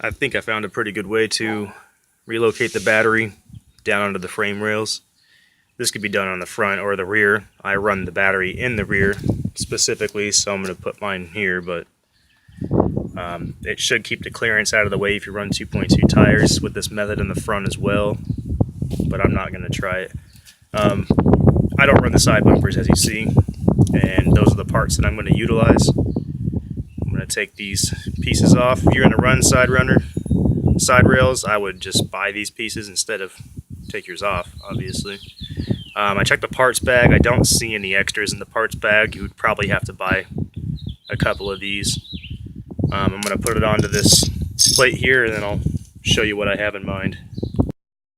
I think I found a pretty good way to relocate the battery down onto the frame rails. This could be done on the front or the rear. I run the battery in the rear specifically, so I'm going to put mine here, but it should keep the clearance out of the way if you run 2.2 tires with this method in the front as well, but I'm not going to try it. I don't run the side bumpers, as you see, and those are the parts that I'm going to utilize. I'm going to take these pieces off. If you're going to run side rails, I would just buy these pieces instead of take yours off, obviously. I checked the parts bag. I don't see any extras in the parts bag. You would probably have to buy a couple of these. I'm going to put it onto this plate here, and then I'll show you what I have in mind.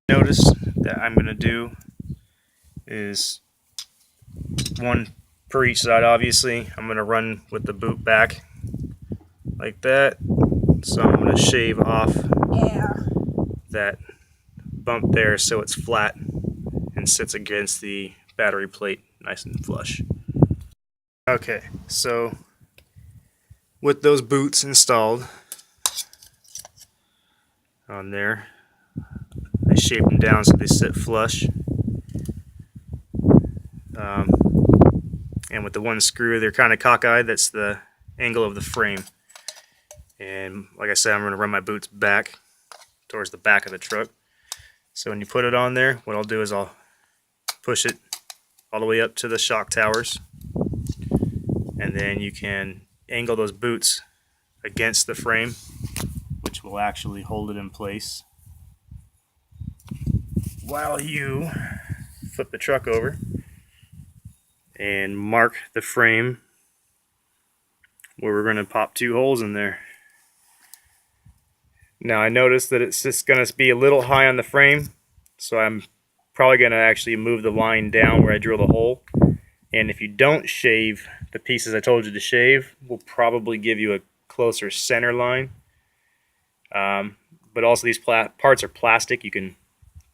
Notice that I'm going to do is one per each side, obviously. I'm going to run with the boot back like that. So I'm going to shave off that bump there so it's flat and sits against the battery plate nice and flush. Okay, so with those boots installed on there, I shaped them down so they sit flush. And with the one screw, they're kind of cockeyed. That's the angle of the frame. And like I said, I'm going to run my boots back towards the back of the truck. So when you put it on there, what I'll do is I'll push it all the way up to the shock towers, and then you can angle those boots against the frame, which will actually hold it in place while you flip the truck over and mark the frame where we're going to pop 2 holes in there. Now I noticed that it's just going to be a little high on the frame, so I'm probably going to actually move the line down where I drill the hole. And if you don't shave the pieces I told you to shave, we'll probably give you a closer center line. But also these parts are plastic. You can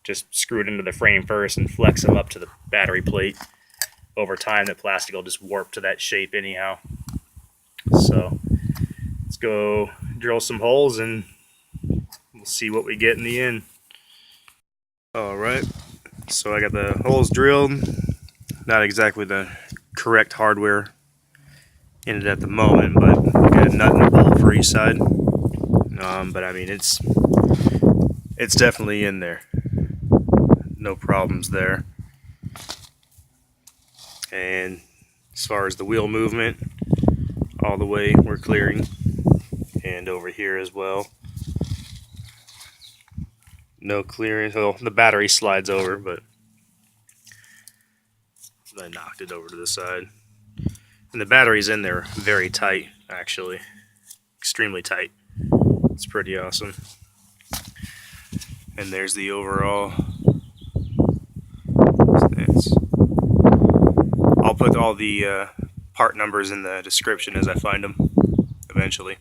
just screw it into the frame first and flex them up to the battery plate. Over time, the plastic will just warp to that shape anyhow. So let's go drill some holes and we'll see what we get in the end. Alright, so I got the holes drilled. Not exactly the correct hardware in it at the moment, but I got a nut and a bolt for each side. But I mean, it's definitely in there. No problems there. And as far as the wheel movement, all the way we're clearing, and over here as well. No clearance. Well, the battery slides over, but I knocked it over to the side. And the battery's in there very tight, actually. Extremely tight. It's pretty awesome. And there's the overall stance. I'll put all the part numbers in the description as I find them eventually.